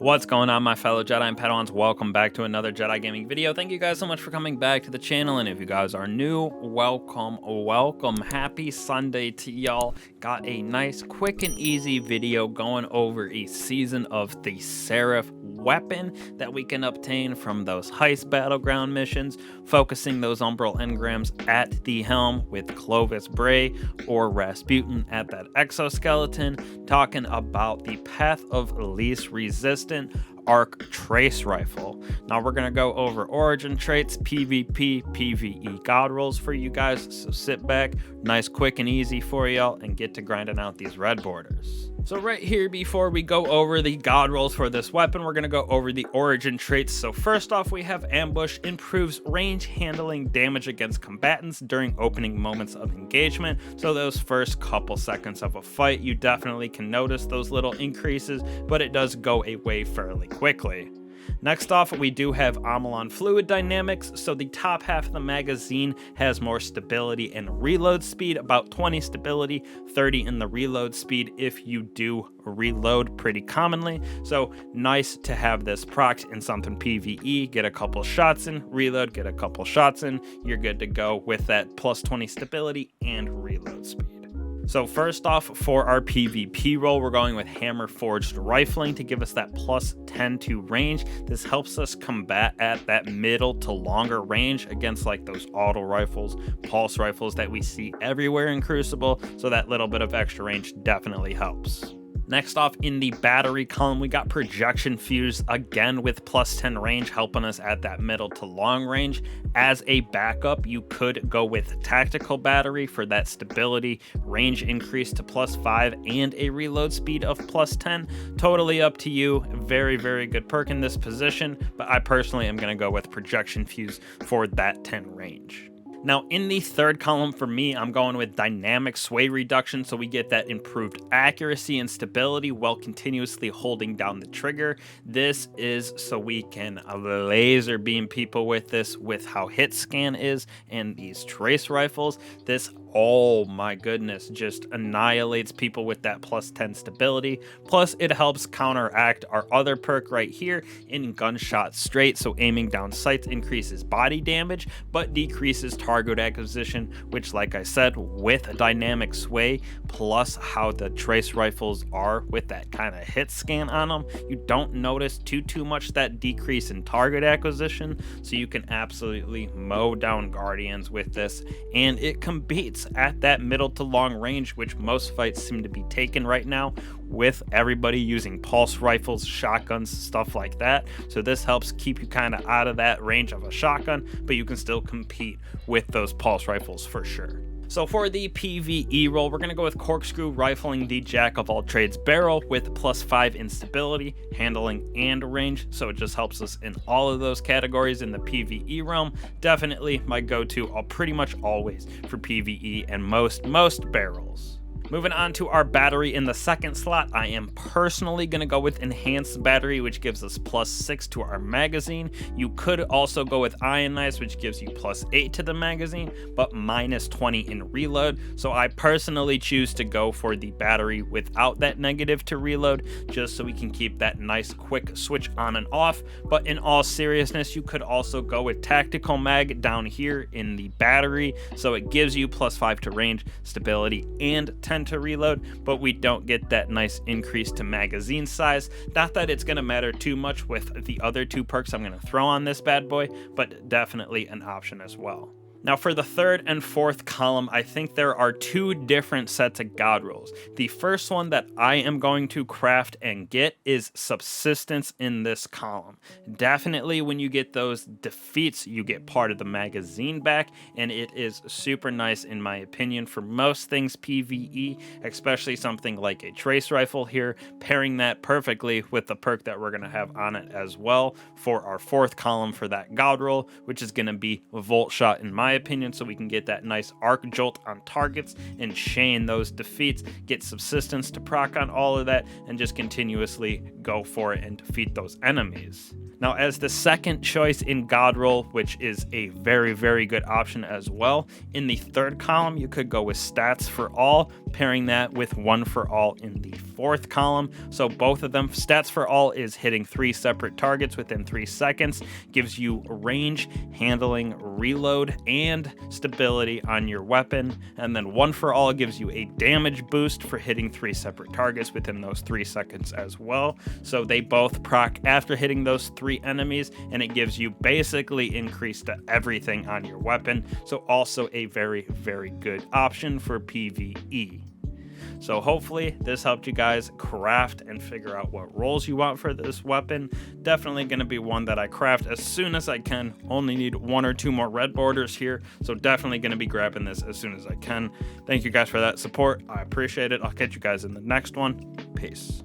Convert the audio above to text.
What's going on, my fellow Jedi and Padawans? Welcome back to another Jedi gaming video. Thank you guys so much for coming back to the channel, and if you guys are new, welcome. Happy Sunday to y'all. Got a nice, quick and easy video going over a season of the Seraph weapon that we can obtain from those Heist Battleground missions, focusing those Umbral Engrams at the HELM with Clovis Bray or Rasputin at that exoskeleton, talking about the Path of Least Resistance arc trace rifle. Now we're gonna go over origin traits, PvP, PvE God Rolls for you guys, so sit back, nice, quick and easy for y'all, and get to grinding out these red borders. So right here, before we go over the God Rolls for this weapon, we're gonna go over the origin traits. So first off, we have Ambush, improves range handling damage against combatants during opening moments of engagement. So those first couple seconds of a fight, you definitely can notice those little increases, but it does go away fairly quickly. Next off, we do have Amalon Fluid Dynamics, so the top half of the magazine has more stability and reload speed, about 20 stability, 30 in the reload speed if you do reload pretty commonly. So nice to have this procced in something PvE, get a couple shots in, reload, get a couple shots in, you're good to go with that plus 20 stability and reload speed. So first off, for our PvP roll, we're going with Hammer Forged Rifling to give us that plus 10 to range. This helps us combat at that middle to longer range against like those auto rifles, pulse rifles that we see everywhere in Crucible, so that little bit of extra range definitely helps. Next off, in the battery column, we got Projection Fuse, again with plus 10 range, helping us at that middle to long range. As a backup, you could go with Tactical Battery for that stability, range increase to plus 5, and a reload speed of plus 10. Totally up to you. Very, very good perk in this position, but I personally am going to go with Projection Fuse for that 10 range. Now, in the third column for me, I'm going with Dynamic Sway Reduction, so we get that improved accuracy and stability while continuously holding down the trigger. This is so we can laser beam people with this, with how hit scan is and these trace rifles. This, oh my goodness, just annihilates people with that plus 10 stability. Plus, it helps counteract our other perk right here in Gunshot Straight, so aiming down sights increases body damage, but decreases target acquisition, which, like I said, with a dynamic sway, plus how the trace rifles are with that kind of hit scan on them, you don't notice too much that decrease in target acquisition, so you can absolutely mow down Guardians with this, and it competes at that middle to long range, which most fights seem to be taken right now, with everybody using pulse rifles, shotguns, stuff like that. So this helps keep you kind of out of that range of a shotgun, but you can still compete with those pulse rifles for sure. So for the PvE roll, we're going to go with Corkscrew Rifling, the Jack of all trades barrel with plus 5 in stability, handling, and range. So it just helps us in all of those categories in the PvE realm. Definitely my go-to, pretty much always for PvE and most barrels. Moving on to our battery in the second slot, I am personally going to go with Enhanced Battery, which gives us plus 6 to our magazine. You could also go with Ionize, which gives you plus 8 to the magazine, but minus 20 in reload. So I personally choose to go for the battery without that negative to reload, just so we can keep that nice quick switch on and off. But in all seriousness, you could also go with Tactical Mag down here in the battery, so it gives you plus 5 to range, stability, and 10 to reload, but we don't get that nice increase to magazine size. Not that it's going to matter too much with the other two perks I'm going to throw on this bad boy, but definitely an option as well. Now for the third and fourth column, I think there are two different sets of God Rolls. The first one that I am going to craft and get is Subsistence in this column. Definitely when you get those defeats, you get part of the magazine back, and it is super nice in my opinion for most things PvE, especially something like a trace rifle here, pairing that perfectly with the perk that we're going to have on it as well for our fourth column for that God Roll, which is going to be Voltshot in my opinion, so we can get that nice arc jolt on targets and chain those defeats, get subsistence to proc on all of that, and just continuously go for it and defeat those enemies. Now, as the second choice in God Roll, which is a very good option as well, in the third column, you could go with Stats for All, pairing that with One for All in the fourth column. So both of them, stats for all is hitting 3 separate targets within 3 seconds, gives you range, handling, reload, and stability on your weapon. And then one for all gives you a damage boost for hitting 3 separate targets within those 3 seconds as well. So they both proc after hitting those 3 enemies, and it gives you basically increase to everything on your weapon. So also a very, very good option for PvE. So hopefully this helped you guys craft and figure out what rolls you want for this weapon. Definitely going to be one that I craft as soon as I can. Only need 1 or 2 more red borders here, so definitely going to be grabbing this as soon as I can. Thank you guys for that support. I appreciate it. I'll catch you guys in the next one. Peace.